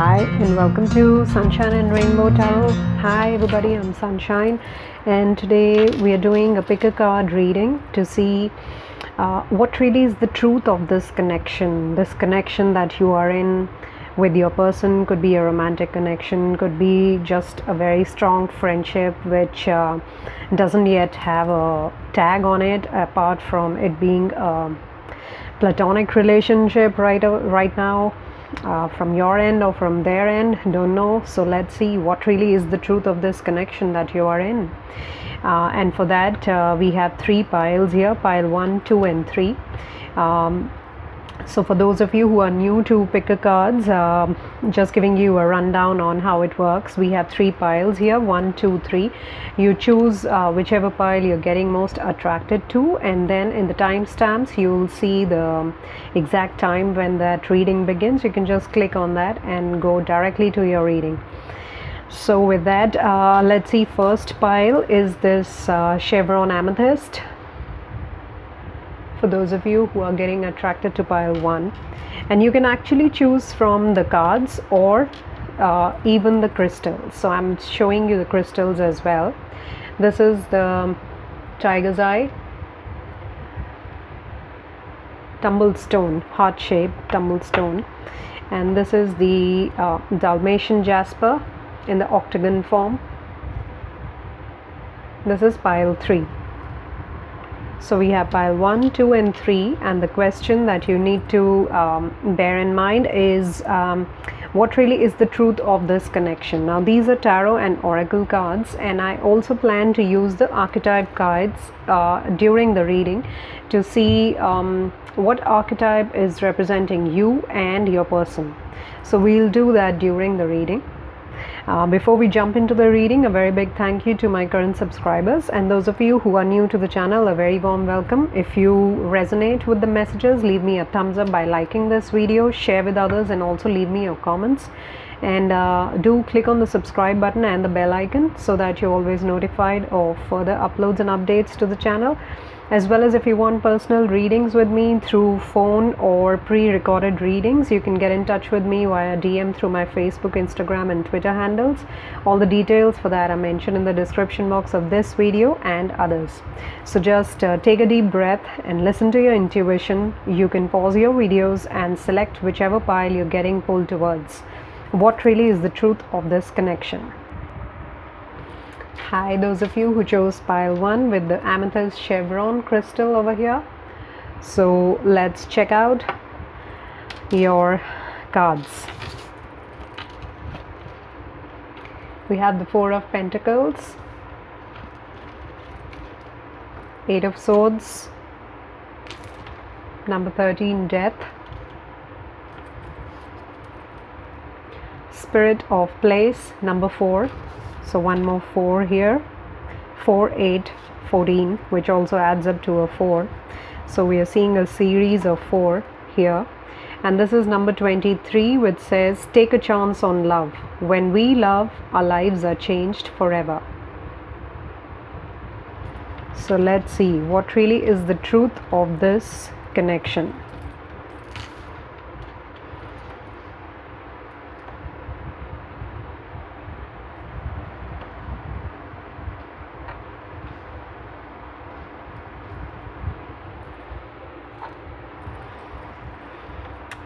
Hi and welcome to Sunshine and Rainbow Tarot. Hi everybody, I'm Sunshine and today we are doing a pick a card reading to see what really is the truth of this connection that you are in with your person. Could be a romantic connection, could be just a very strong friendship which doesn't yet have a tag on it apart from it being a platonic relationship right now. From your end or from their end, don't know. So let's see what really is the truth of this connection that you are in. And for that we have three piles here, pile 1, 2 and 3. So for those of you who are new to picker cards, just giving you a rundown on how it works. We have three piles here, 1, 2, 3. You choose whichever pile you're getting most attracted to, and then in the timestamps you'll see the exact time when that reading begins. You can just click on that and go directly to your reading. So with that, let's see. First pile is this chevron amethyst. For those of you who are getting attracted to pile 1, and you can actually choose from the cards or even the crystals. So I'm showing you the crystals as well. This is the tiger's eye, tumbled stone, heart-shaped tumbled stone, and this is the Dalmatian jasper in the octagon form. This is pile 3. So we have pile 1, 2 and 3, and the question that you need to bear in mind is what really is the truth of this connection. Now these are tarot and oracle cards, and I also plan to use the archetype cards during the reading to see what archetype is representing you and your person. So we'll do that during the reading. Before we jump into the reading, a very big thank you to my current subscribers, and those of you who are new to the channel, a very warm welcome. If you resonate with the messages, leave me a thumbs up by liking this video, share with others, and also leave me your comments. And do click on the subscribe button and the bell icon so that you're always notified of further uploads and updates to the channel. As well as if you want personal readings with me through phone or pre-recorded readings, you can get in touch with me via DM through my Facebook, Instagram and Twitter handles. All the details for that are mentioned in the description box of this video and others. So just take a deep breath and listen to your intuition. You can pause your videos and select whichever pile you're getting pulled towards. What really is the truth of this connection? Hi, those of you who chose pile 1 with the amethyst chevron crystal over here. So let's check out your cards. We have the 4 of Pentacles, 8 of Swords, number 13, Death, Spirit of Place, number 4. So one more 4 here, 4, 8, 14, which also adds up to a 4. So we are seeing a series of 4 here. And this is number 23, which says, take a chance on love. When we love, our lives are changed forever. So let's see what really is the truth of this connection.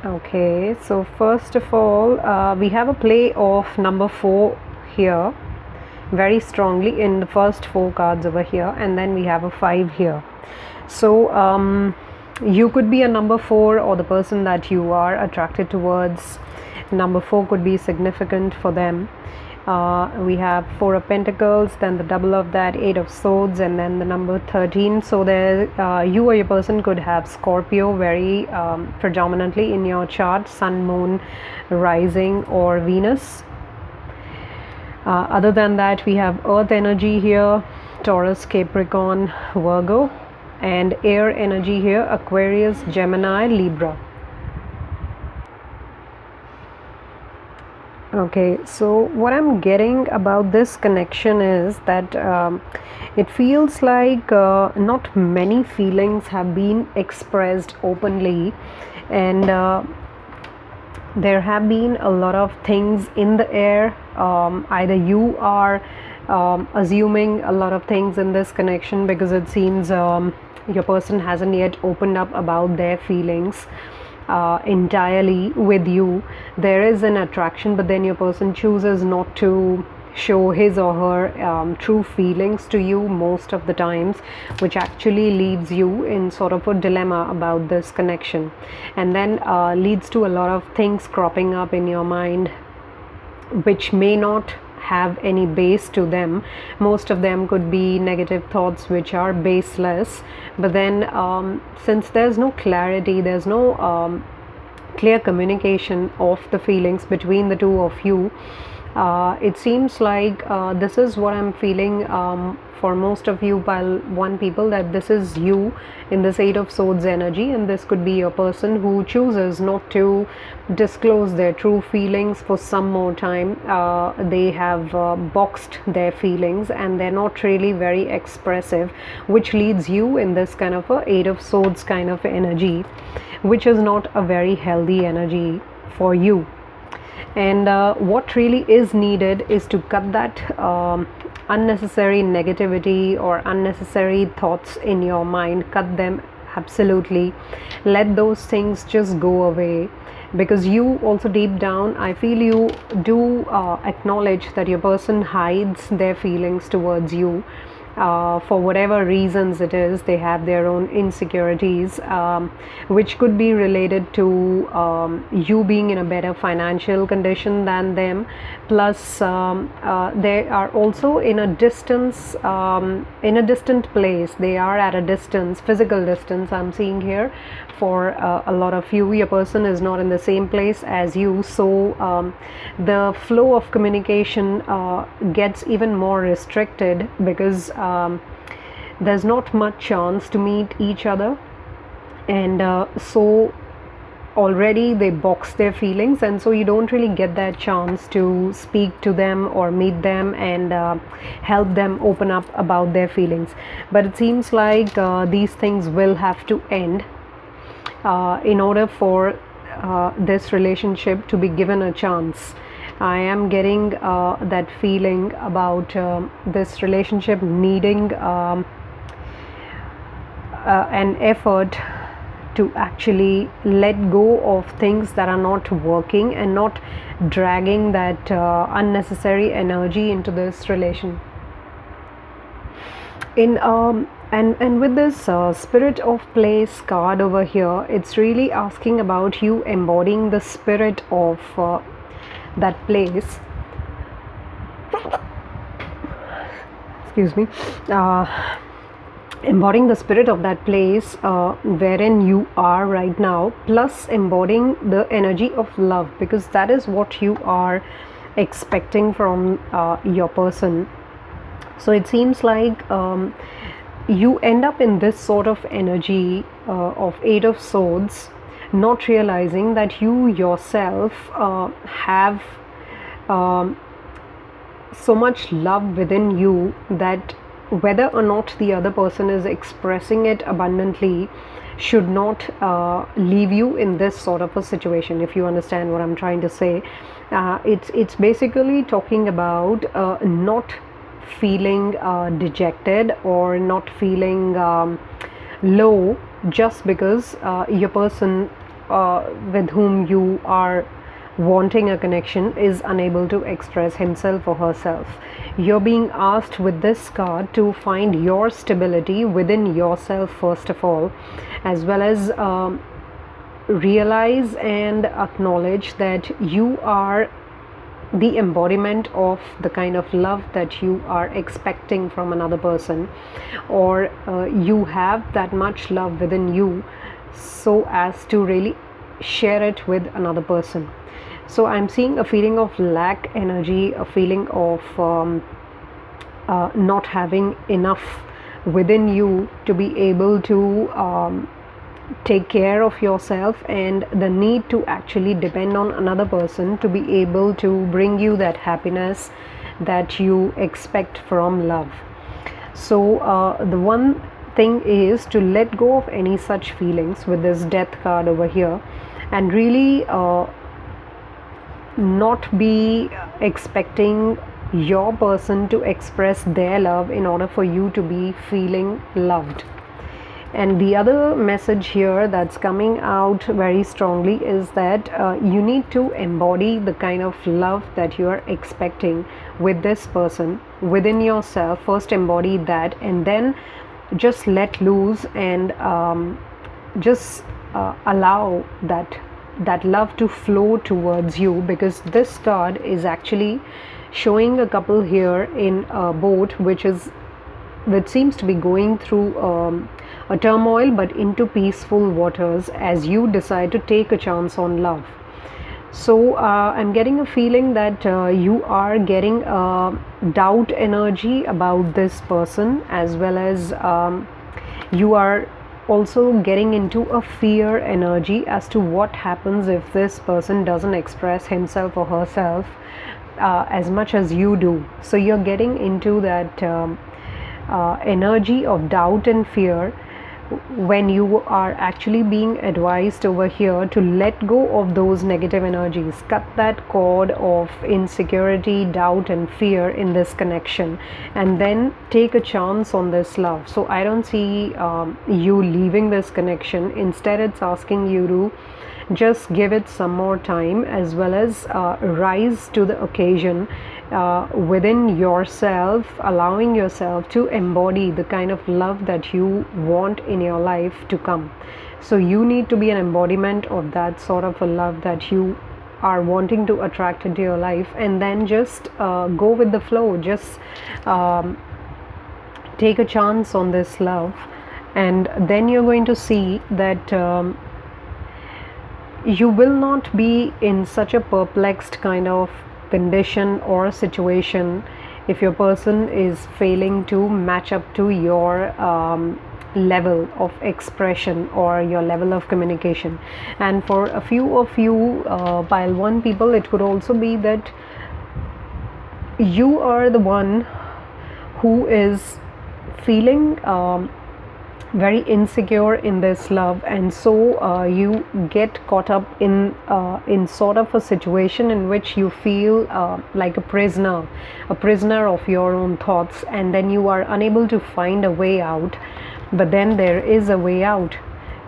Okay, so first of all, we have a play of number 4 here very strongly in the first 4 cards over here, and then we have a 5 here. So you could be a number 4, or the person that you are attracted towards, number 4 could be significant for them. We have 4 of Pentacles, then the double of that, 8 of Swords, and then the number 13. So there you or your person could have Scorpio very predominantly in your chart, Sun, Moon, Rising or Venus. Other than that, we have Earth energy here, Taurus, Capricorn, Virgo, and air energy here, Aquarius, Gemini, Libra. Okay, so what I'm getting about this connection is that it feels like not many feelings have been expressed openly, and There have been a lot of things in the air. Either you are assuming a lot of things in this connection, because it seems your person hasn't yet opened up about their feelings entirely with you. There is an attraction, but then your person chooses not to show his or her true feelings to you most of the times, which actually leaves you in sort of a dilemma about this connection, and then leads to a lot of things cropping up in your mind which may not have any base to them. Most of them could be negative thoughts which are baseless, but then since there's no clarity, there's no clear communication of the feelings between the two of you, it seems like this is what I'm feeling for most of you pile 1 people, that this is you in this 8 of Swords energy, and this could be your person who chooses not to disclose their true feelings for some more time. They have boxed their feelings and they're not really very expressive, which leads you in this kind of a 8 of Swords kind of energy, which is not a very healthy energy for you. And what really is needed is to cut that unnecessary negativity or unnecessary thoughts in your mind. Cut them absolutely. Let those things just go away, because you also deep down, I feel you do acknowledge that your person hides their feelings towards you. For whatever reasons it is, they have their own insecurities, which could be related to you being in a better financial condition than them. Plus, they are also in a distance, in a distant place. They are at a distance, physical distance, I'm seeing here. For a lot of you, your person is not in the same place as you, so the flow of communication gets even more restricted, because there's not much chance to meet each other, and so already they box their feelings, and so you don't really get that chance to speak to them or meet them and help them open up about their feelings. But it seems like these things will have to end in order for this relationship to be given a chance. I am getting that feeling about this relationship needing an effort to actually let go of things that are not working and not dragging that unnecessary energy into this relation. And with this Spirit of Place card over here, it's really asking about you embodying the spirit of that place. Excuse me. Embodying the spirit of that place wherein you are right now, plus embodying the energy of love, because that is what you are expecting from your person. So it seems like you end up in this sort of energy of 8 of Swords, not realizing that you yourself have so much love within you that whether or not the other person is expressing it abundantly should not leave you in this sort of a situation, if you understand what I'm trying to say. It's basically talking about not feeling dejected or not feeling low just because your person with whom you are wanting a connection is unable to express himself or herself. You're being asked with this card to find your stability within yourself first of all, as well as realize and acknowledge that you are the embodiment of the kind of love that you are expecting from another person, or you have that much love within you so as to really share it with another person. So I'm seeing a feeling of lack energy, a feeling of not having enough within you to be able to take care of yourself, and the need to actually depend on another person to be able to bring you that happiness that you expect from love. So the one thing is to let go of any such feelings with this Death card over here, and really not be expecting your person to express their love in order for you to be feeling loved. And the other message here that's coming out very strongly is that you need to embody the kind of love that you are expecting with this person within yourself. First embody that, and then just let loose and just allow that love to flow towards you, because this card is actually showing a couple here in a boat which seems to be going through a turmoil but into peaceful waters as you decide to take a chance on love. So I'm getting a feeling that you are getting a doubt energy about this person, as well as you are also getting into a fear energy as to what happens if this person doesn't express himself or herself as much as you do. So you're getting into that energy of doubt and fear, when you are actually being advised over here to let go of those negative energies, cut that cord of insecurity, doubt and fear in this connection, and then take a chance on this love. So I don't see you leaving this connection. Instead, it's asking you to just give it some more time, as well as rise to the occasion within yourself, allowing yourself to embody the kind of love that you want in your life to come. So you need to be an embodiment of that sort of a love that you are wanting to attract into your life, and then just go with the flow. Just take a chance on this love, and then you're going to see that you will not be in such a perplexed kind of condition or situation if your person is failing to match up to your level of expression or your level of communication. And for a few of you pile 1 people, it could also be that you are the one who is feeling very insecure in this love, and so you get caught up in sort of a situation in which you feel like a prisoner of your own thoughts, and then you are unable to find a way out. But then there is a way out.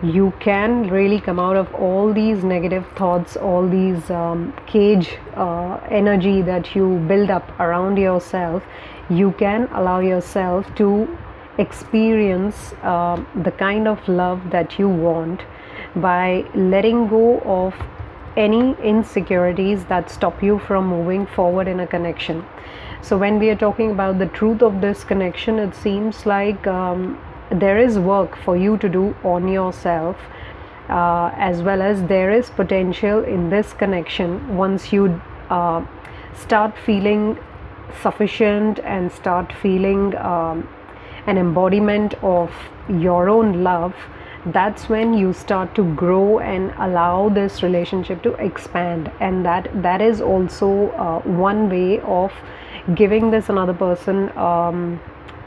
You can really come out of all these negative thoughts, all these cage energy that you build up around yourself. You can allow yourself to experience the kind of love that you want by letting go of any insecurities that stop you from moving forward in a connection. So when we are talking about the truth of this connection, it seems like there is work for you to do on yourself, as well as there is potential in this connection once you start feeling sufficient and start feeling an embodiment of your own love. That's when you start to grow and allow this relationship to expand, and that is also one way of giving this another person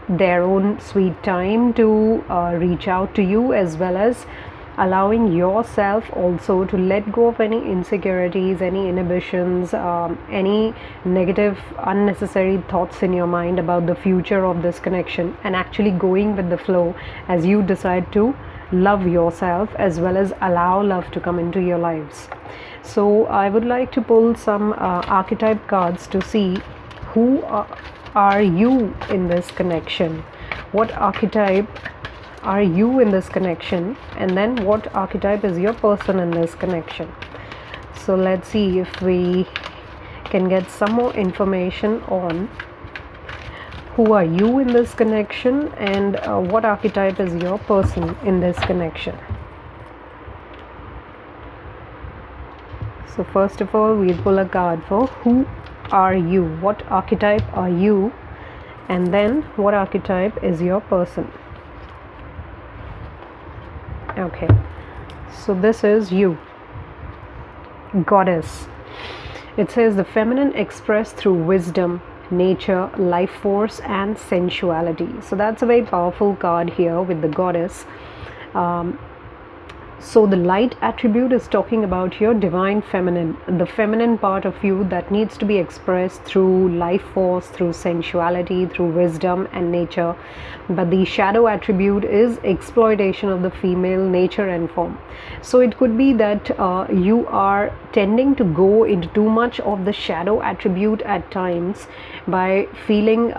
their own sweet time to reach out to you, as well as allowing yourself also to let go of any insecurities, any inhibitions, any negative unnecessary thoughts in your mind about the future of this connection, and actually going with the flow as you decide to love yourself as well as allow love to come into your lives. So I would like to pull some archetype cards to see who are you in this connection. What archetype are you in this connection, and then what archetype is your person in this connection. So let's see if we can get some more information on who are you in this connection and what archetype is your person in this connection. So first of all, we'll pull a card for who are you, what archetype are you, and then what archetype is your person. Okay, so this is you, goddess. It says the feminine expressed through wisdom, nature, life force and sensuality. So that's a very powerful card here with the goddess. So the light attribute is talking about your divine feminine, the feminine part of you that needs to be expressed through life force, through sensuality, through wisdom and nature. But the shadow attribute is exploitation of the female nature and form. So it could be that you are tending to go into too much of the shadow attribute at times by feeling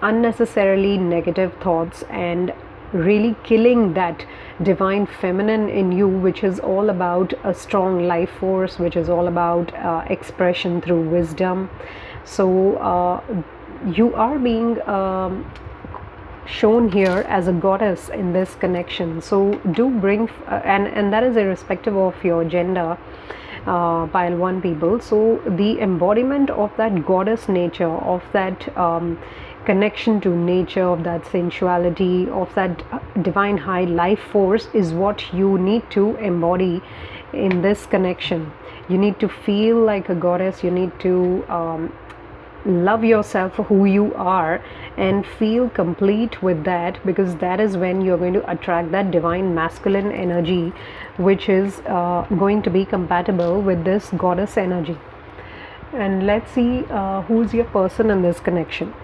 unnecessarily negative thoughts and really killing that divine feminine in you, which is all about a strong life force, which is all about expression through wisdom. So you are being shown here as a goddess in this connection. So do bring and that is irrespective of your gender, pile 1 people. So the embodiment of that goddess nature, of that connection to nature, of that sensuality, of that divine high life force is what you need to embody in this connection. You need to feel like a goddess. You need to love yourself for who you are and feel complete with that, because that is when you're going to attract that divine masculine energy, which is going to be compatible with this goddess energy. And let's see who's your person in this connection.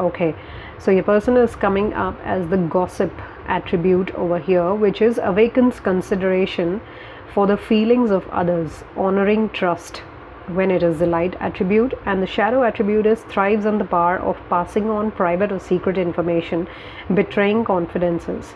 Okay, so your person is coming up as the gossip attribute over here, which is awakens consideration for the feelings of others, honoring trust when it is the light attribute, and the shadow attribute is thrives on the power of passing on private or secret information, betraying confidences.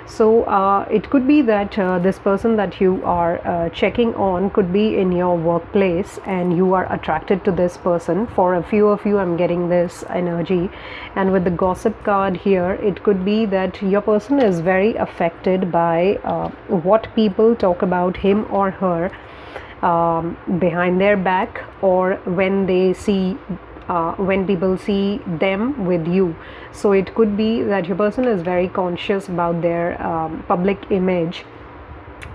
So it could be that this person that you are checking on could be in your workplace and you are attracted to this person. For a few of you, I'm getting this energy, and with the gossip card here, it could be that your person is very affected by what people talk about him or her behind their back, or when they see when people see them with you. So it could be that your person is very conscious about their public image,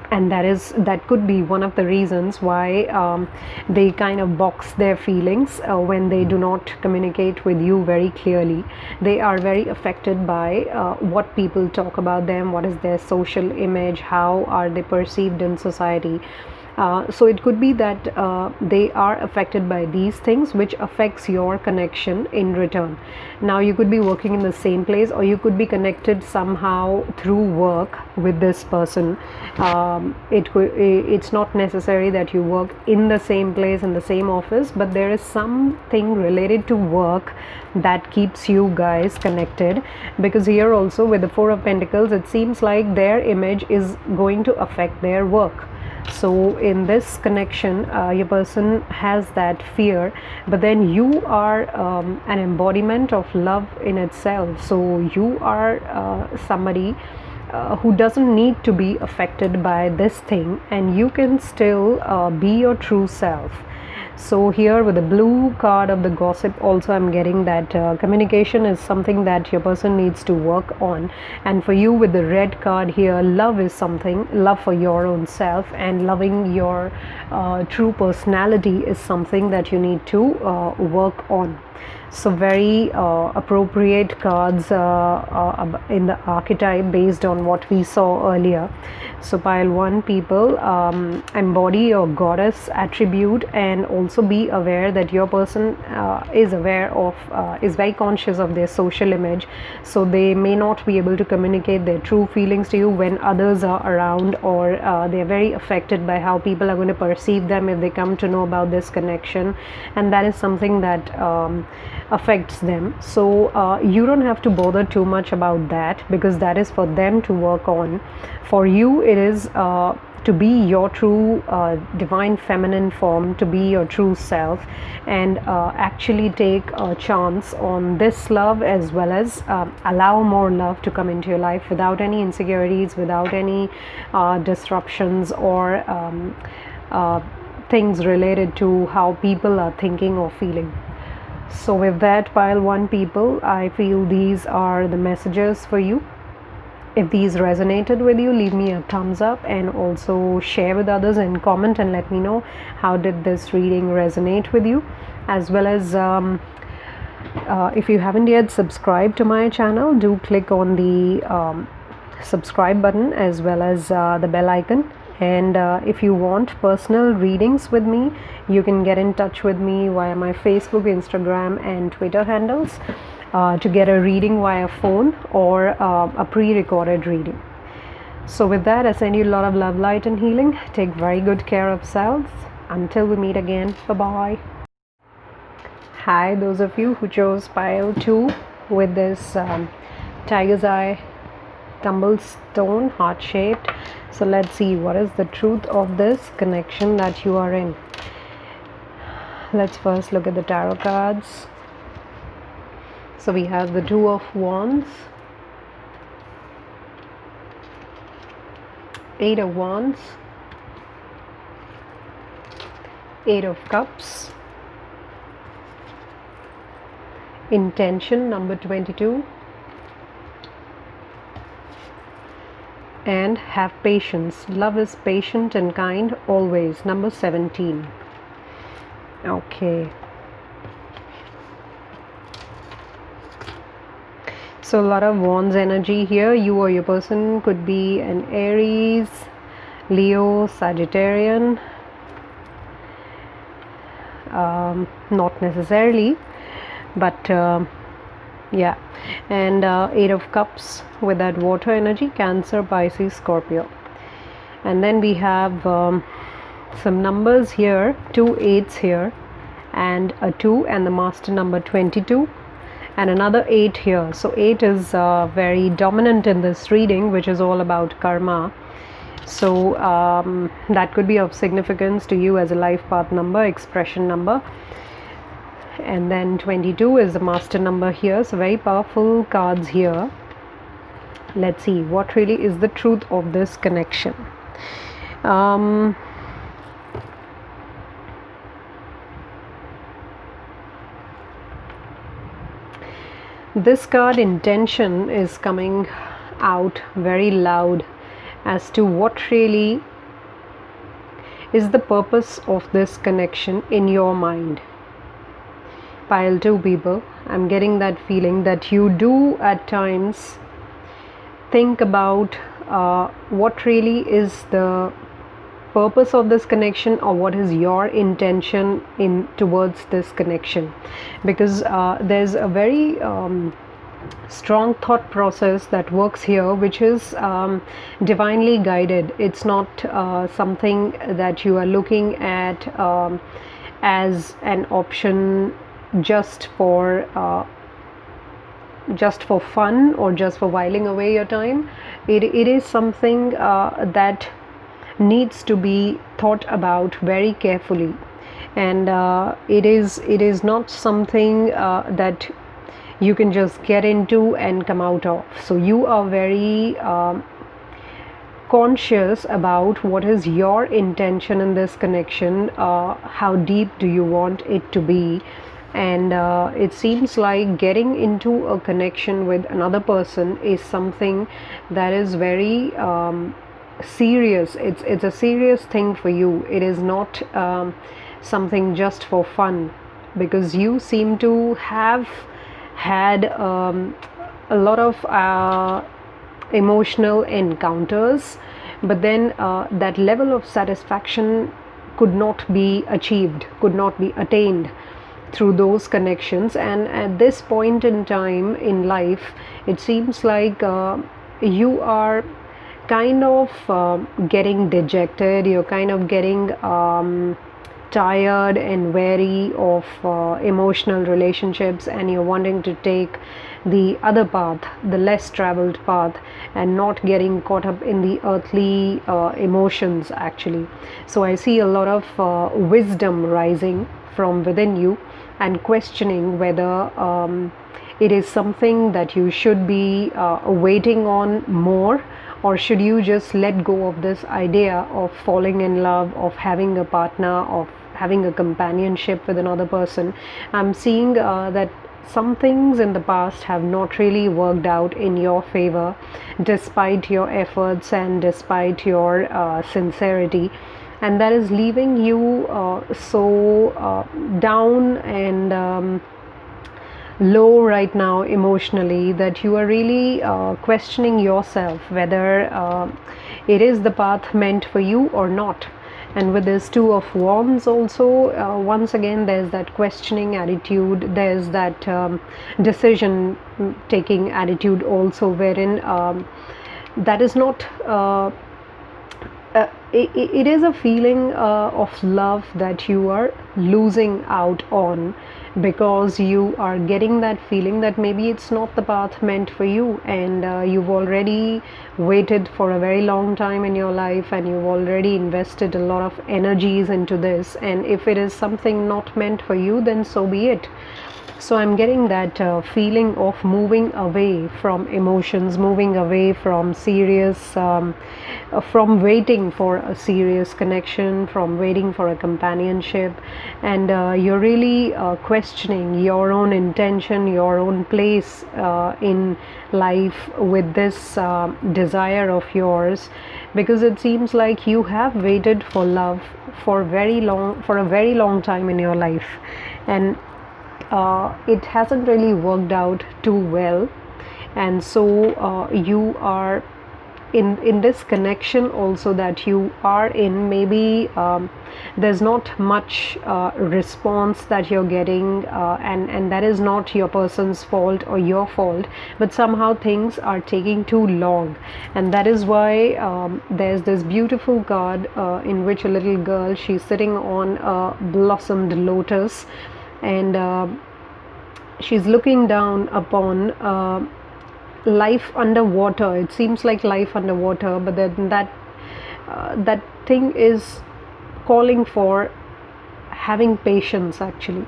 and that could be one of the reasons why they kind of box their feelings when they do not communicate with you very clearly. They are very affected by what people talk about them, what is their social image, how are they perceived in society. So it could be that they are affected by these things, which affects your connection in return. Now you could be working in the same place, or you could be connected somehow through work with this person. It's not necessary that you work in the same place, in the same office, but there is something related to work that keeps you guys connected, because here also with the 4 of Pentacles, it seems like their image is going to affect their work. So in this connection, your person has that fear, but then you are an embodiment of love in itself. So you are somebody who doesn't need to be affected by this thing, and you can still be your true self. So here with the blue card of the gossip, also I'm getting that communication is something that your person needs to work on. And for you with the red card here, love is something, love for your own self and loving your true personality is something that you need to work on. So very appropriate cards in the archetype based on what we saw earlier. So pile 1 people, embody your goddess attribute, and also be aware that your person is aware of, is very conscious of their social image. So they may not be able to communicate their true feelings to you when others are around, or they're very affected by how people are going to perceive them if they come to know about this connection, and that is something that affects them. So you don't have to bother too much about that, because that is for them to work on. For you, it is to be your true divine feminine form, to be your true self, and actually take a chance on this love, as well as allow more love to come into your life without any insecurities, without any disruptions or things related to how people are thinking or feeling. So with that, pile 1 people, I feel these are the messages for you. If these resonated with you, leave me a thumbs up, and also share with others and comment and let me know how did this reading resonate with you. As well as if you haven't yet subscribed to my channel, do click on the subscribe button as well as the bell icon. And if you want personal readings with me, you can get in touch with me via my Facebook, Instagram and Twitter handles to get a reading via phone or a pre-recorded reading. So with that, I send you a lot of love, light and healing. Take very good care of selves. Until we meet again, bye-bye. Hi, those of you who chose pile 2 with this tiger's eye tumble stone, heart shaped. So let's see what is the truth of this connection that you are in. Let's first look at the tarot cards. So we have the Two of Wands, Eight of Wands, Eight of Cups, Intention number 22, and have patience. Love is patient and kind always, number 17. Okay. So a lot of Wands energy here. You or your person could be an Aries, Leo, Sagittarian. Not necessarily, but yeah. And Eight of Cups with that water energy, Cancer, Pisces, Scorpio. And then we have some numbers here, 2 8s here, and a 2 and the master number 22, and another 8 here. So 8 is very dominant in this reading, which is all about karma. So that could be of significance to you as a life path number, expression number. And then 22 is the master number here. So very powerful cards here. Let's see what really is the truth of this connection. This card, Intention, is coming out very loud as to what really is the purpose of this connection in your mind. Pile 2 people, I'm getting that feeling that you do at times think about what really is the purpose of this connection, or what is your intention in towards this connection, because there's a very strong thought process that works here, which is divinely guided. It's not something that you are looking at as an option just for fun or just for whiling away your time. It is something that needs to be thought about very carefully, and it is not something that you can just get into and come out of. So you are very conscious about what is your intention in this connection, how deep do you want it to be. And it seems like getting into a connection with another person is something that is very serious. It's a serious thing for you. It is not something just for fun, because you seem to have had a lot of emotional encounters, but then that level of satisfaction could not be achieved, could not be attained through those connections. And at this point in time in life, it seems like you are kind of getting dejected, you're kind of getting tired and wary of emotional relationships, and you're wanting to take the other path, the less traveled path, and not getting caught up in the earthly emotions actually. So I see a lot of wisdom rising from within you, and questioning whether it is something that you should be waiting on more, or should you just let go of this idea of falling in love, of having a partner, of having a companionship with another person. I'm seeing that some things in the past have not really worked out in your favor, despite your efforts and despite your sincerity, and that is leaving you so down and low right now emotionally, that you are really questioning yourself whether it is the path meant for you or not. And with this Two of Wands also, once again there's that questioning attitude, there's that decision taking attitude also, wherein that is not it is a feeling of love that you are losing out on, because you are getting that feeling that maybe it's not the path meant for you, and you've already waited for a very long time in your life, and you've already invested a lot of energies into this, and if it is something not meant for you, then so be it. So I'm getting that feeling of moving away from emotions, moving away from serious, from waiting for a serious connection, from waiting for a companionship, and you're really questioning your own intention, your own place in life with this desire of yours, because it seems like you have waited for love for a very long time in your life, and it hasn't really worked out too well, and so you are in this connection also that you are in, maybe there's not much response that you're getting, and that is not your person's fault or your fault, but somehow things are taking too long, and that is why there's this beautiful card in which a little girl, she's sitting on a blossomed lotus, and she's looking down upon life underwater. It seems like life underwater, but then that thing is calling for having patience. Actually,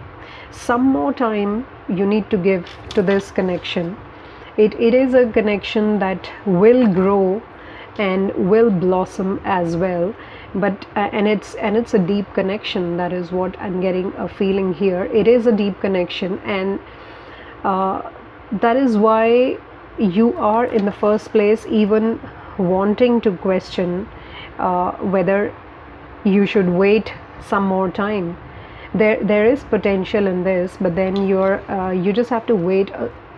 some more time you need to give to this connection. It is a connection that will grow and will blossom as well, but and it's a deep connection. That is what I'm getting a feeling here. It is a deep connection, and that is why you are in the first place even wanting to question whether you should wait some more time. There is potential in this, but then you just have to wait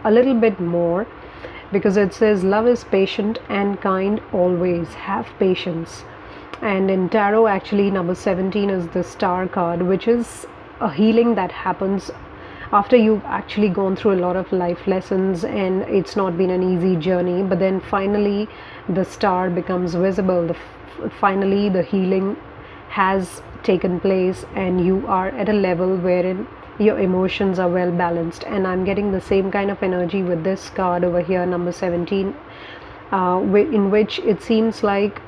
a little bit more, because it says love is patient and kind always. Have patience. And in tarot, actually, number 17 is the Star card, which is a healing that happens after you've actually gone through a lot of life lessons and it's not been an easy journey, but then finally the star becomes visible. Finally the healing has taken place, and you are at a level wherein your emotions are well balanced. And I'm getting the same kind of energy with this card over here, number 17, in which it seems like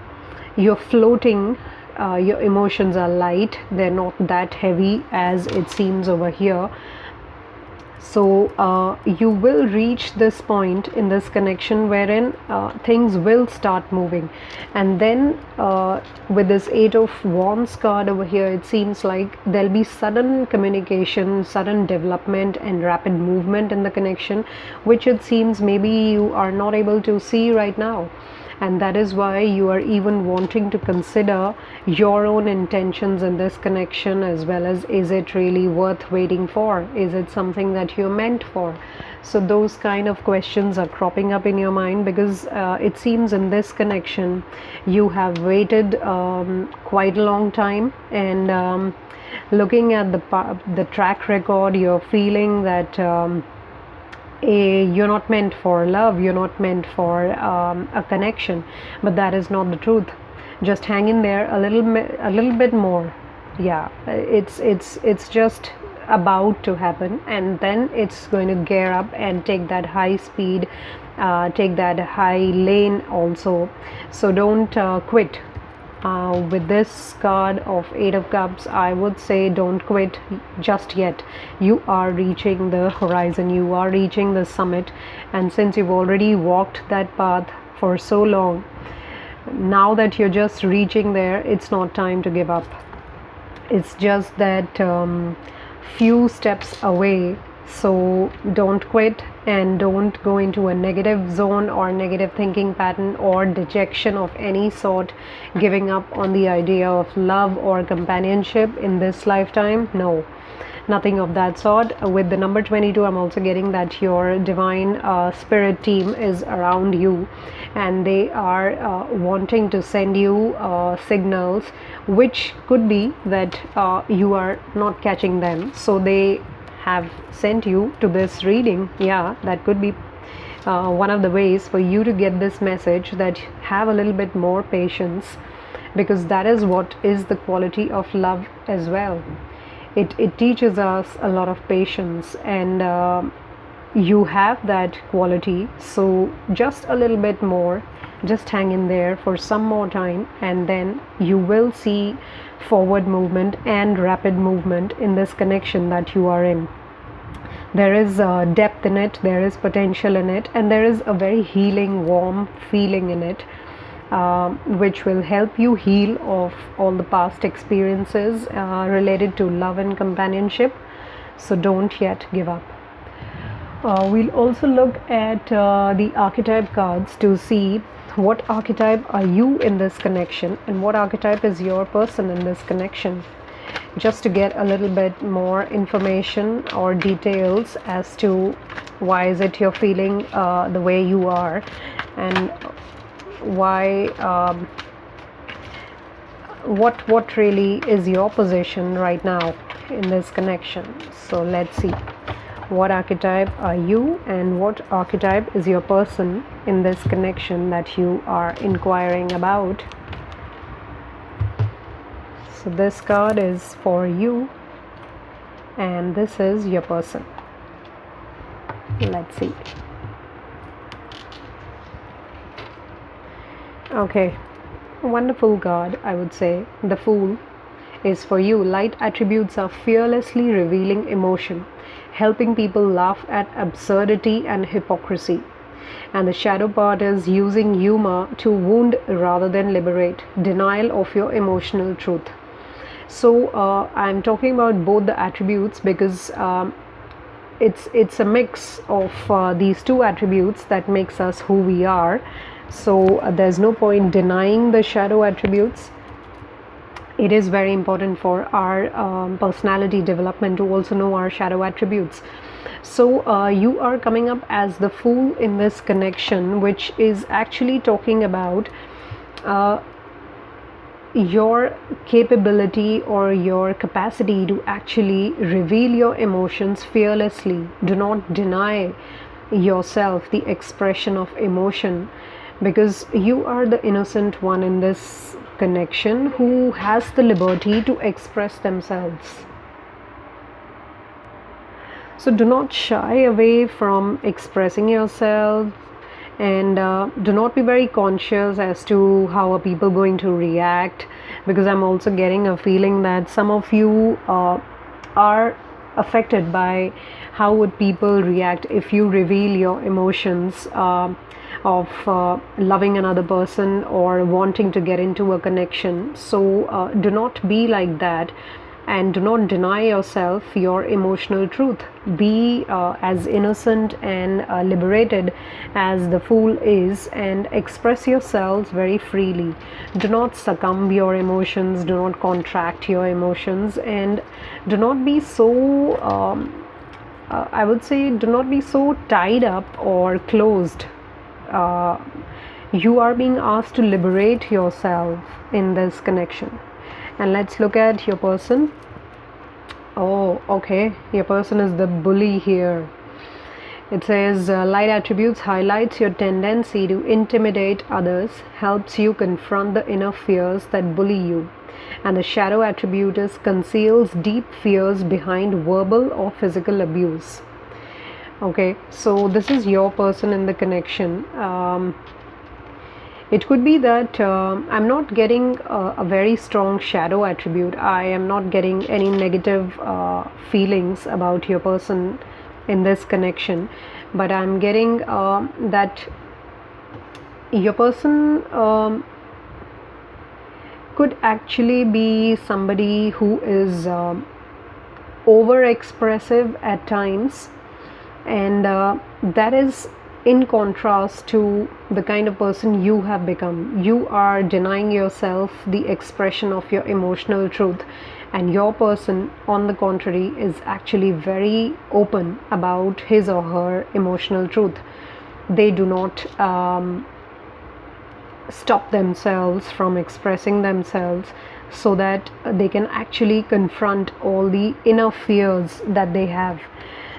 you're floating. Your emotions are light, they're not that heavy as it seems over here. So you will reach this point in this connection wherein things will start moving, and then with this Eight of Wands card over here, it seems like there'll be sudden communication, sudden development and rapid movement in the connection, which it seems maybe you are not able to see right now. And that is why you are even wanting to consider your own intentions in this connection, as well as, is it really worth waiting for? Is it something that you're meant for? So those kind of questions are cropping up in your mind, because it seems in this connection you have waited quite a long time, and looking at the track record, you're feeling that you're not meant for love, you're not meant for a connection, but that is not the truth. Just hang in there a little bit more. Yeah, it's just about to happen, and then it's going to gear up and take that high speed, take that high lane also. So don't quit. With this card of Eight of Cups, I would say don't quit just yet. You are reaching the horizon, you are reaching the summit, and since you've already walked that path for so long, now that you're just reaching there, it's not time to give up. It's just that few steps away. So don't quit, and don't go into a negative zone or negative thinking pattern or dejection of any sort, giving up on the idea of love or companionship in this lifetime. No, nothing of that sort. With the number 22, I'm also getting that your divine spirit team is around you, and they are wanting to send you signals, which could be that you are not catching them, so they have sent you to this reading. Yeah, that could be one of the ways for you to get this message, that have a little bit more patience, because that is what is the quality of love as well. It teaches us a lot of patience, and you have that quality, so just a little bit more, just hang in there for some more time, and then you will see forward movement and rapid movement in this connection that you are in. There is depth in it, there is potential in it, and there is a very healing, warm feeling in it, which will help you heal of all the past experiences related to love and companionship. So don't yet give up. We'll also look at the archetype cards to see what archetype are you in this connection, and what archetype is your person in this connection, just to get a little bit more information or details as to why is it you're feeling the way you are, and why what really is your position right now in this connection. So let's see, what archetype are you, and what archetype is your person in this connection that you are inquiring about. So this card is for you, and this is your person. Let's see. Okay, wonderful card, I would say. The Fool is for you. Light attributes are fearlessly revealing emotion, helping people laugh at absurdity and hypocrisy. And the shadow part is using humor to wound rather than liberate, denial of your emotional truth. So I'm talking about both the attributes, because it's a mix of these two attributes that makes us who we are. So there's no point denying the shadow attributes. It is very important for our personality development to also know our shadow attributes. So you are coming up as the Fool in this connection, which is actually talking about your capability or your capacity to actually reveal your emotions fearlessly. Do not deny yourself the expression of emotion, because you are the innocent one in this connection who has the liberty to express themselves. So do not shy away from expressing yourself, and do not be very conscious as to how are people going to react, because I'm also getting a feeling that some of you are affected by how would people react if you reveal your emotions of loving another person or wanting to get into a connection. So do not be like that, and do not deny yourself your emotional truth. Be as innocent and liberated as the Fool is, and express yourselves very freely. Do not succumb your emotions, do not contract your emotions, and do not be so I would say, do not be so tied up or closed. You are being asked to liberate yourself in this connection. And let's look at your person. Oh, okay, your person is the Bully here. It says light attributes highlights your tendency to intimidate others, helps you confront the inner fears that bully you. And the shadow attribute is conceals deep fears behind verbal or physical abuse. Okay, so this is your person in the connection. It could be that I'm not getting a very strong shadow attribute. I am not getting any negative feelings about your person in this connection, but I'm getting that your person could actually be somebody who is over expressive at times, and that is in contrast to the kind of person you have become. You are denying yourself the expression of your emotional truth, and your person, on the contrary, is actually very open about his or her emotional truth. They do not stop themselves from expressing themselves, so that they can actually confront all the inner fears that they have.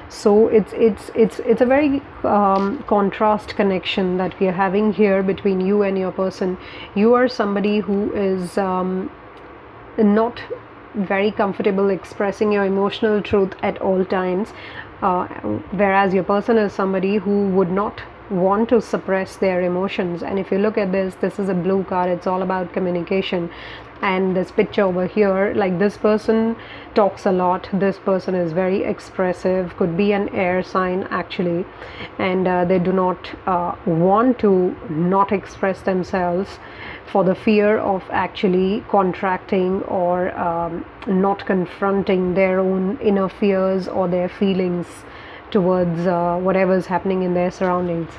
So it's a very contrast connection that we are having here between you and your person. You are somebody who is not very comfortable expressing your emotional truth at all times, whereas your person is somebody who would not want to suppress their emotions. And if you look at this is a blue card. It's all about communication. And this picture over here, like, this person talks a lot, this person is very expressive, could be an air sign actually, and they do not want to not express themselves for the fear of actually contracting or not confronting their own inner fears or their feelings towards whatever is happening in their surroundings.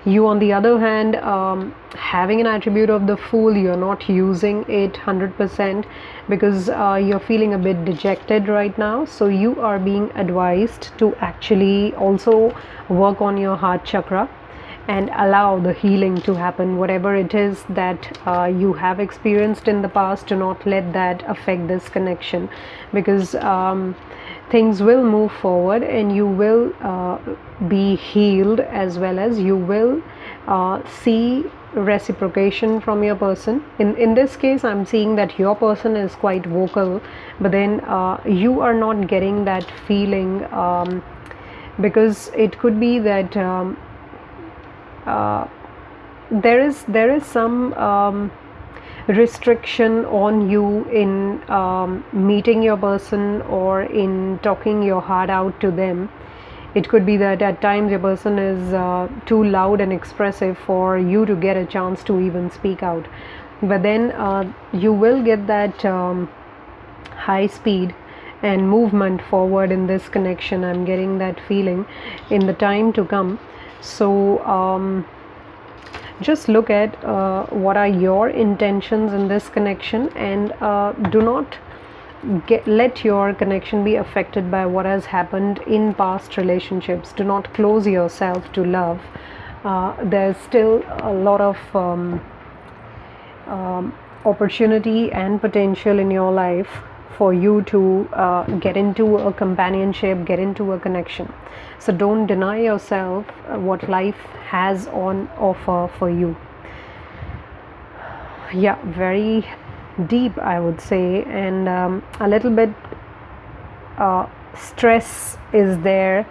You, on the other hand, having an attribute of the Fool, you're not using it 100% because you're feeling a bit dejected right now. So you are being advised to actually also work on your heart chakra and allow the healing to happen. Whatever it is that you have experienced in the past, do not let that affect this connection, because things will move forward and you will be healed, as well as you will see reciprocation from your person. In this case, I'm seeing that your person is quite vocal, but then you are not getting that feeling, because it could be that there is some restriction on you in meeting your person or in talking your heart out to them. It could be that at times your person is too loud and expressive for you to get a chance to even speak out. But then you will get that high speed and movement forward in this connection. I'm getting that feeling in the time to come. So just look at what are your intentions in this connection, and do not let your connection be affected by what has happened in past relationships. Do not close yourself to love. There's still a lot of opportunity and potential in your life for you to get into a companionship, get into a connection. So don't deny yourself what life has on offer for you. Yeah, very deep, I would say, and a little bit stress is there.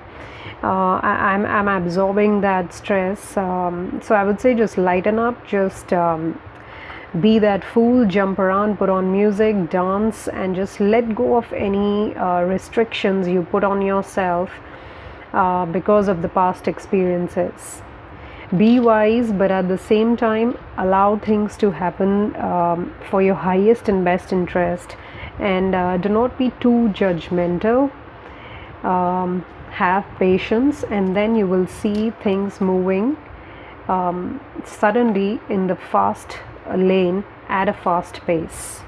I'm absorbing that stress. So I would say just lighten up, just be that fool, jump around, put on music, dance, and just let go of any restrictions you put on yourself because of the past experiences. Be wise, but at the same time allow things to happen for your highest and best interest, and do not be too judgmental. Have patience, and then you will see things moving suddenly in the fast lane at a fast pace.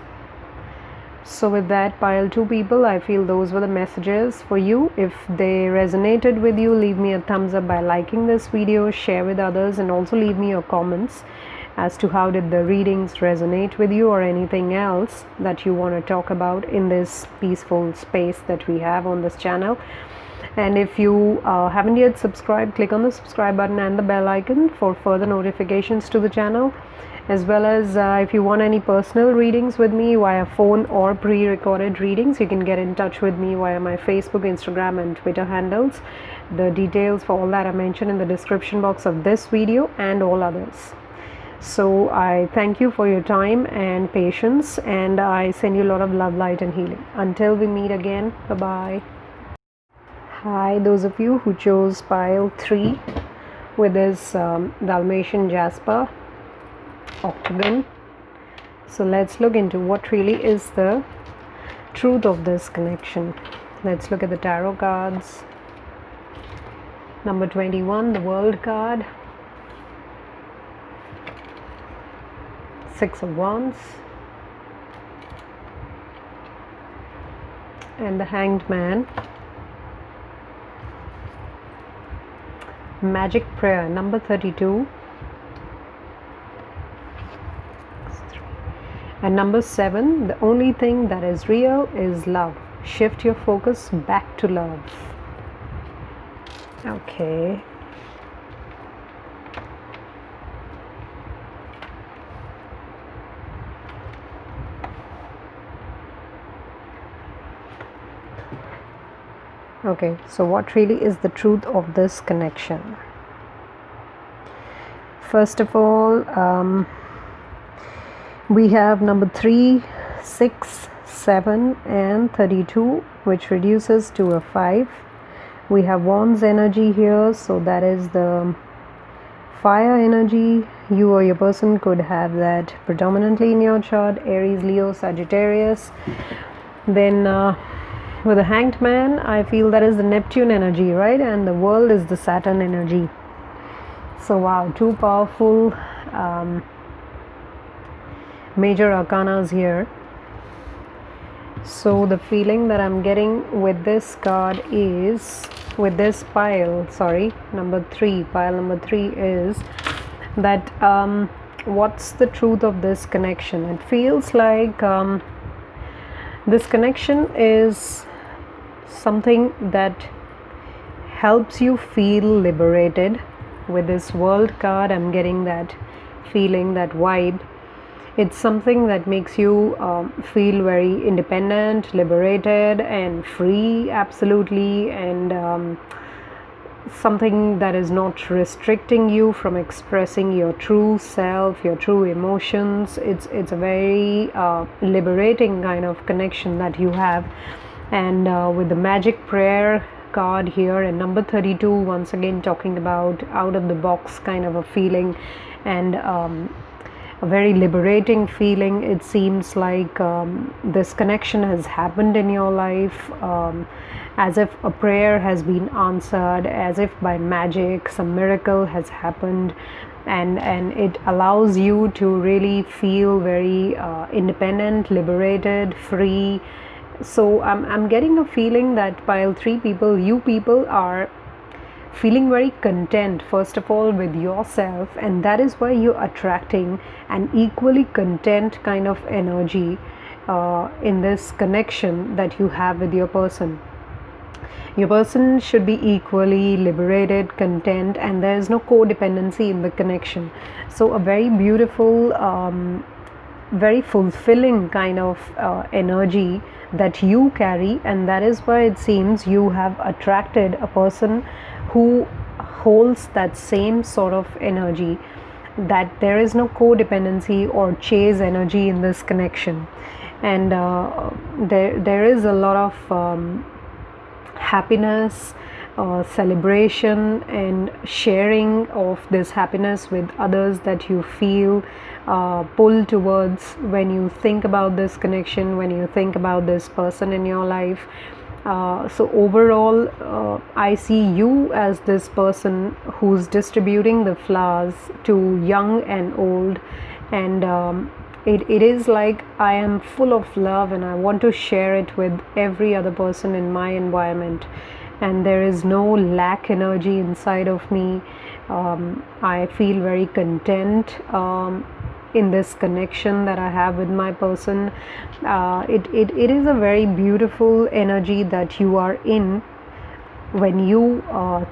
So with that, pile 2 people, I feel those were the messages for you. If they resonated with you, leave me a thumbs up by liking this video, share with others, and also leave me your comments as to how did the readings resonate with you, or anything else that you want to talk about in this peaceful space that we have on this channel. And if you haven't yet subscribed, click on the subscribe button and the bell icon for further notifications to the channel. As well as if you want any personal readings with me via phone or pre-recorded readings, you can get in touch with me via my Facebook, Instagram and Twitter handles. The details for all that are mentioned in the description box of this video and all others. So I thank you for your time and patience, and I send you a lot of love, light and healing. Until we meet again, bye-bye. Hi, those of you who chose pile 3 with this Dalmatian Jasper octagon. So let's look into what really is the truth of this connection. Let's look at the tarot cards. Number 21, the World card. Six of Wands, and the Hanged Man. Magic Prayer, number 32. And number 7, the only thing that is real is love. Shift your focus back to love. Okay. Okay, so what really is the truth of this connection? First of all, we have number 3, 6, 7 and 32, which reduces to a 5. We have Wands energy here, so that is the fire energy. You or your person could have that predominantly in your chart, Aries, Leo, Sagittarius. Then with the Hanged Man, I feel that is the Neptune energy, right? And the World is the Saturn energy. So wow, two powerful major arcanas here. So the feeling that I'm getting with this card is, with this pile, sorry, number 3, pile number 3, is that what's the truth of this connection? It feels like this connection is something that helps you feel liberated. With this World card, I'm getting that feeling, that vibe. It's something that makes you feel very independent, liberated and free, absolutely, and something that is not restricting you from expressing your true self, your true emotions. It's a very liberating kind of connection that you have. And with the Magic Prayer card here and number 32, once again talking about out of the box kind of a feeling, and a very liberating feeling. It seems like this connection has happened in your life, as if a prayer has been answered, as if by magic some miracle has happened, and it allows you to really feel very independent, liberated, free. So I'm getting a feeling that pile 3 people, you people are feeling very content, first of all, with yourself, and that is why you're attracting an equally content kind of energy in this connection that you have with your person. Your person should be equally liberated, content, and there is no codependency in the connection. So a very beautiful, very fulfilling kind of energy that you carry, and that is why it seems you have attracted a person who holds that same sort of energy, that there is no codependency or chase energy in this connection. And there is a lot of happiness, celebration and sharing of this happiness with others that you feel pull towards when you think about this connection, when you think about this person in your life. So overall, I see you as this person who's distributing the flowers to young and old, and it is like I am full of love and I want to share it with every other person in my environment, and there is no lack energy inside of me. I feel very content in this connection that I have with my person. It is a very beautiful energy that you are in when you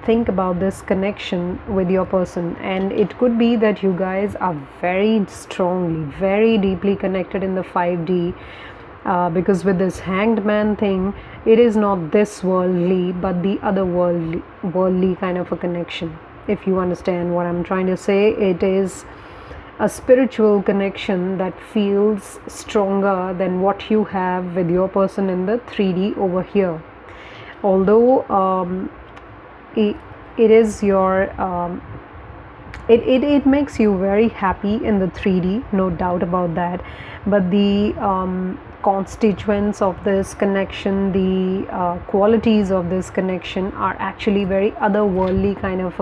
think about this connection with your person. And it could be that you guys are very strongly, very deeply connected in the 5D, because with this Hanged Man thing, it is not this worldly but the other worldly kind of a connection. If you understand what I'm trying to say, it is a spiritual connection that feels stronger than what you have with your person in the 3D over here. Although it is your it makes you very happy in the 3D, no doubt about that, but the constituents of this connection, the qualities of this connection are actually very otherworldly kind of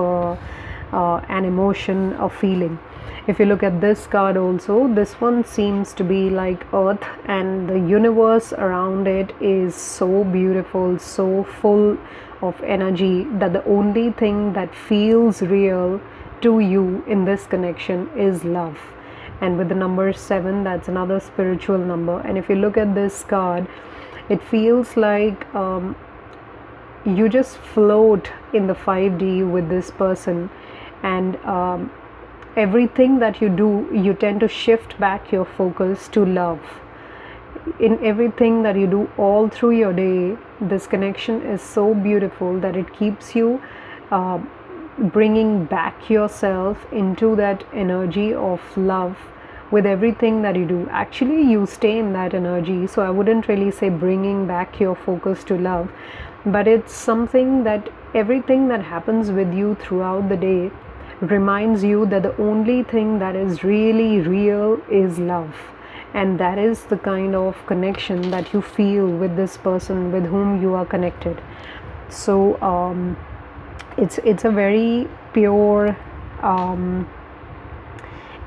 an emotion, a feeling. If you look at this card also, this one seems to be like earth, and the universe around it is so beautiful, so full of energy, that the only thing that feels real to you in this connection is love. And with the number 7, that's another spiritual number. And if you look at this card, it feels like you just float in the 5D with this person, and everything that you do, you tend to shift back your focus to love. In everything that you do all through your day, this connection is so beautiful that it keeps you bringing back yourself into that energy of love with everything that you do. Actually, you stay in that energy, so I wouldn't really say bringing back your focus to love, but it's something that everything that happens with you throughout the day reminds you that the only thing that is really real is love. And that is the kind of connection that you feel with this person with whom you are connected. So it's a very pure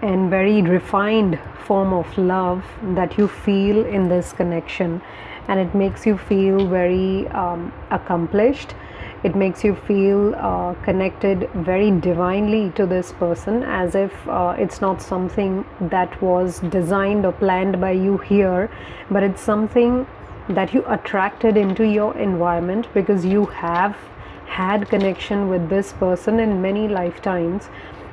and very refined form of love that you feel in this connection, and it makes you feel very accomplished. It makes you feel connected very divinely to this person, as if it's not something that was designed or planned by you here, but it's something that you attracted into your environment because you have had connection with this person in many lifetimes,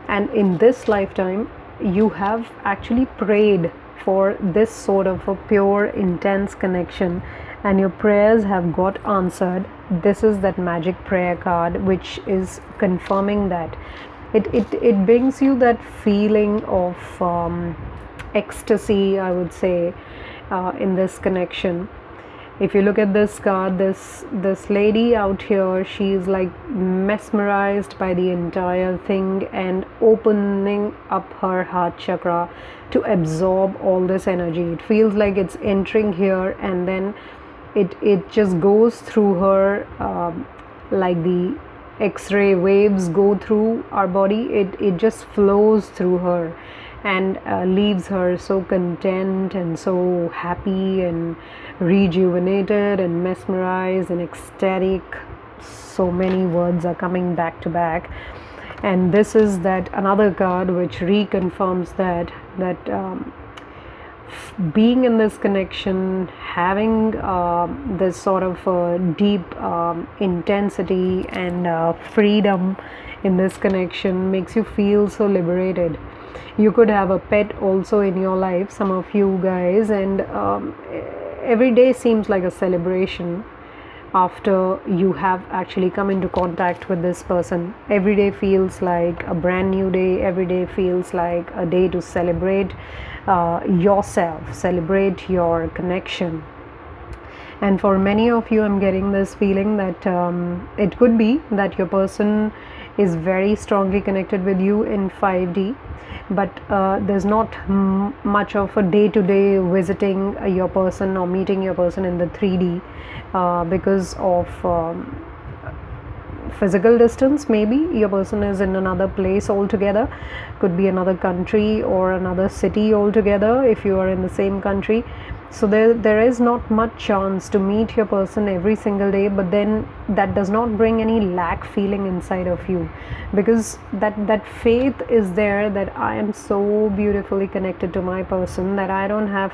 and in this lifetime you have actually prayed for this sort of a pure, intense connection, and your prayers have got answered. This is that magic prayer card which is confirming that. It brings you that feeling of ecstasy, I would say, in this connection. If you look at this card, this lady out here, she's like mesmerized by the entire thing and opening up her heart chakra to absorb all this energy. It feels like it's entering here, and then it just goes through her like the X-ray waves go through our body. It just flows through her and leaves her so content and so happy and rejuvenated and mesmerized and ecstatic. So many words are coming back to back, and this is that another card which reconfirms that being in this connection, having this sort of deep intensity and freedom in this connection makes you feel so liberated. You could have a pet also in your life, some of you guys, and every day seems like a celebration after you have actually come into contact with this person. Every day feels like a brand new day. Every day feels like a day to celebrate yourself, celebrate your connection. And for many of you, I'm getting this feeling that it could be that your person is very strongly connected with you in 5D, but there's not much of a day-to-day visiting your person or meeting your person in the 3D because of physical distance. Maybe your person is in another place altogether, could be another country or another city altogether if you are in the same country. So there is not much chance to meet your person every single day, but then that does not bring any lack feeling inside of you, because that faith is there that I am so beautifully connected to my person that I don't have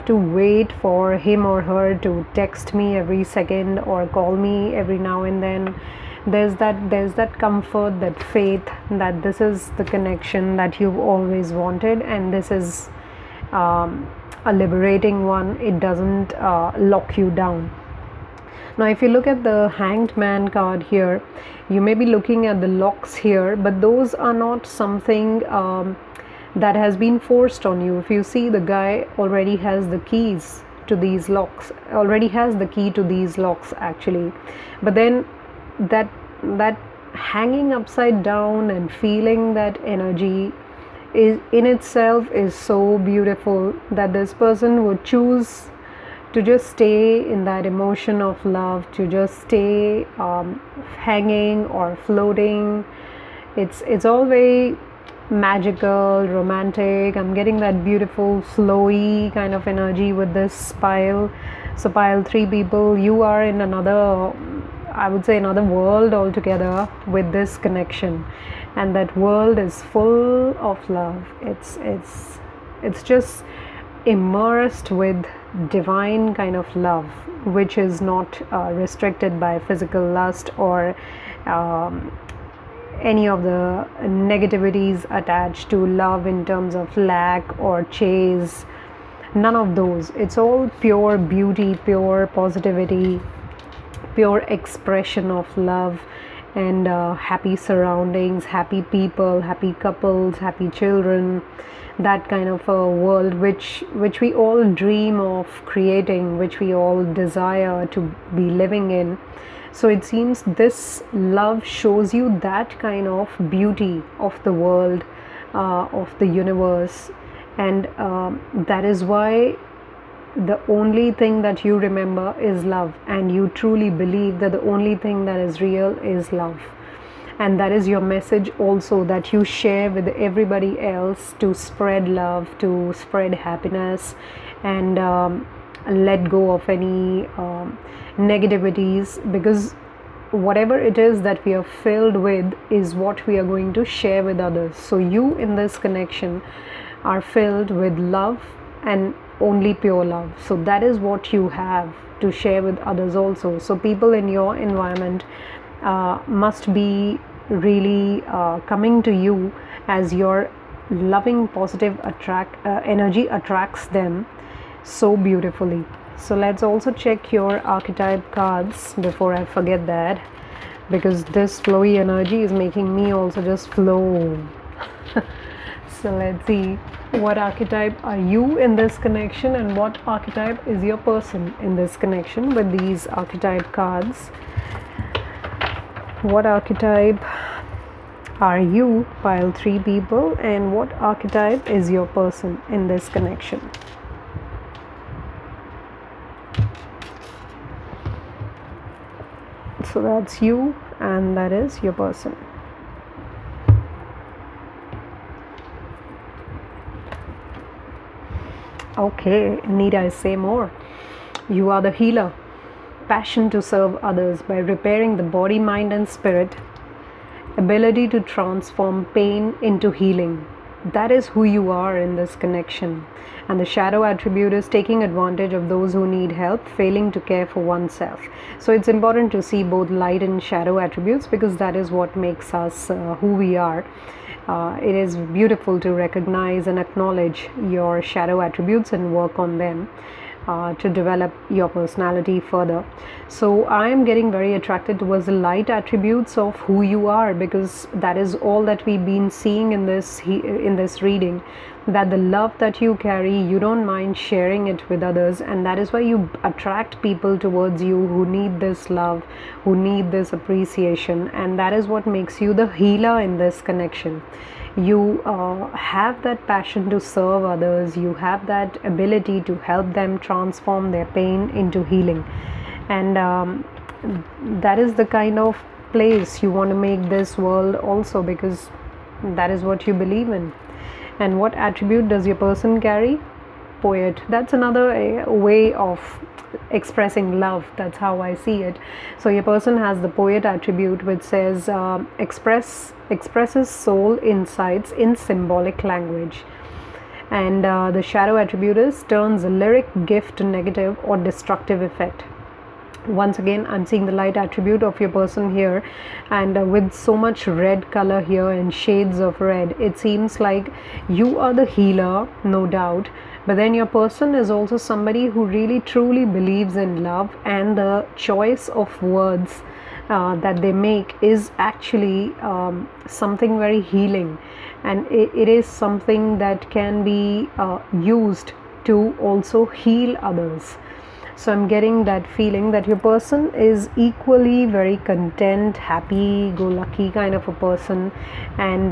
to wait for him or her to text me every second or call me every now and then. There's that comfort, that faith that this is the connection that you've always wanted, and this is a liberating one. It doesn't lock you down. Now if you look at the Hanged Man card here, you may be looking at the locks here, but those are not something that has been forced on you. If you see, the guy already has the keys to these locks, already has the key to these locks actually, but then that hanging upside down and feeling that energy is in itself is so beautiful that this person would choose to just stay in that emotion of love, to just stay hanging or floating It's all very magical, romantic. I'm getting that beautiful flowy kind of energy with this pile. So pile 3 people, you are in another, I would say, another world altogether with this connection, and that world is full of love. It's just immersed with divine kind of love, which is not restricted by physical lust or um, any of the negativities attached to love in terms of lack or chase. None of those. It's all pure beauty, pure positivity, pure expression of love, and happy surroundings, happy people, happy couples, happy children. That kind of a world which we all dream of creating, which we all desire to be living in. So it seems this love shows you that kind of beauty of the world, of the universe, and that is why the only thing that you remember is love, and you truly believe that the only thing that is real is love. And that is your message also, that you share with everybody else, to spread love, to spread happiness, and let go of any negativities, because whatever it is that we are filled with is what we are going to share with others. So you in this connection are filled with love, and only pure love. So that is what you have to share with others also. So people in your environment must be really coming to you, as your loving positive energy attracts them so beautifully. So let's also check your archetype cards before I forget that, because this flowy energy is making me also just flow. So let's see, what archetype are you in this connection, and what archetype is your person in this connection with these archetype cards. What archetype are you, pile 3 people, and what archetype is your person in this connection? So that's you, and that is your person. Okay, need I say more? You are the healer. Passion to serve others by repairing the body, mind and spirit. Ability to transform pain into healing. That is who you are in this connection. And the shadow attribute is taking advantage of those who need help, failing to care for oneself. So it's important to see both light and shadow attributes, because that is what makes us who we are. It is beautiful to recognize and acknowledge your shadow attributes and work on them to develop your personality further. So I am getting very attracted towards the light attributes of who you are, because that is all that we've been seeing in this reading, that the love that you carry, you don't mind sharing it with others, and that is why you attract people towards you who need this love, who need this appreciation, and that is what makes you the healer in this connection. You have that passion to serve others, you have that ability to help them transform their pain into healing, and that is the kind of place you want to make this world also, because that is what you believe in. And what attribute does your person carry? Poet. That's another way of expressing love. That's how I see it. So your person has the poet attribute, which says expresses soul insights in symbolic language. And the shadow attribute is turns a lyric gift to negative or destructive effect. Once again, I'm seeing the light attribute of your person here, and with so much red color here and shades of red, it seems like you are the healer, no doubt, but then your person is also somebody who really truly believes in love, and the choice of words that they make is actually something very healing, and it is something that can be used to also heal others. So I'm getting that feeling that your person is equally very content, happy, go lucky kind of a person, and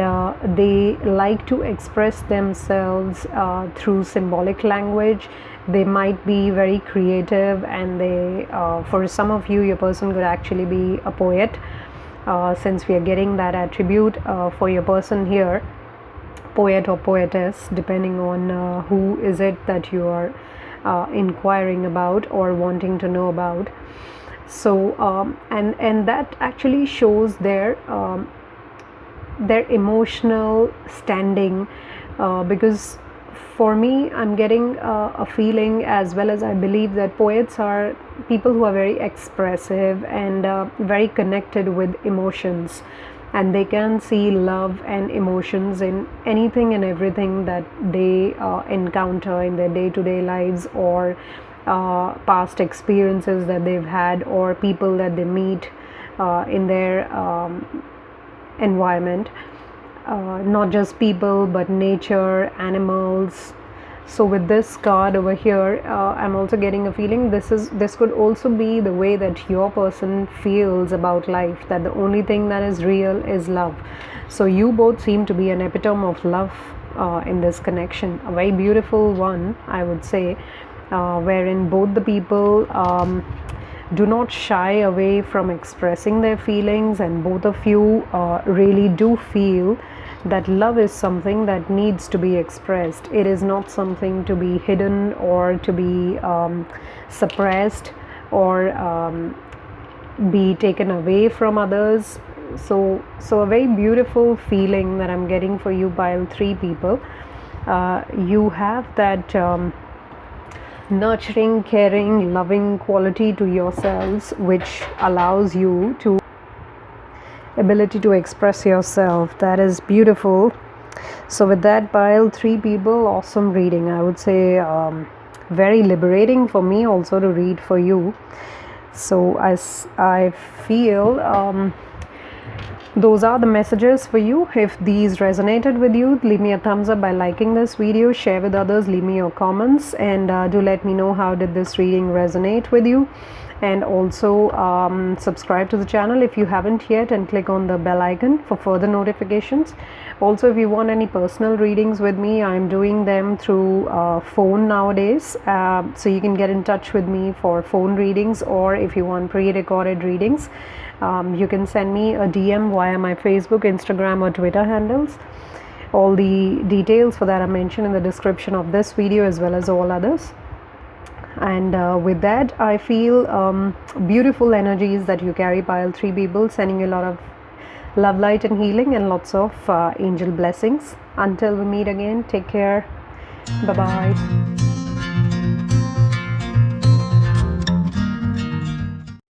they like to express themselves through symbolic language. They might be very creative, and they for some of you, your person could actually be a poet. since we are getting that attribute for your person here, poet or poetess, depending on who is it that you are inquiring about or wanting to know about. So and that actually shows their emotional standing, because for me, I'm getting a feeling, as well as I believe, that poets are people who are very expressive and very connected with emotions, and they can see love and emotions in anything and everything that they encounter in their day-to-day lives, or past experiences that they've had, or people that they meet in their environment. Not just people, but nature, animals. So with this card over here, I'm also getting a feeling this could also be the way that your person feels about life, that the only thing that is real is love. So you both seem to be an epitome of love in this connection, a very beautiful one, I would say, wherein both the people do not shy away from expressing their feelings, and both of you really do feel that love is something that needs to be expressed. It is not something to be hidden or to be suppressed or be taken away from others. So a very beautiful feeling that I'm getting for you, pile 3 people. You have that nurturing, caring, loving quality to yourselves, which allows you to ability to express yourself. That is beautiful. So with that, pile 3 people, awesome reading, I would say. Very liberating for me also to read for you. So as I feel those are the messages for you. If these resonated with you, leave me a thumbs up by liking this video, share with others, leave me your comments, and do let me know how did this reading resonate with you. And also subscribe to the channel if you haven't yet, and click on the bell icon for further notifications. Also, if you want any personal readings with me, I'm doing them through phone nowadays, so you can get in touch with me for phone readings, or if you want pre-recorded readings, you can send me a DM via my Facebook, Instagram, or Twitter handles. All the details for that are mentioned in the description of this video, as well as all others. And with that, I feel beautiful energies that you carry, pile 3 people, sending you a lot of love, light, and healing, and lots of angel blessings. Until we meet again, take care. Bye bye.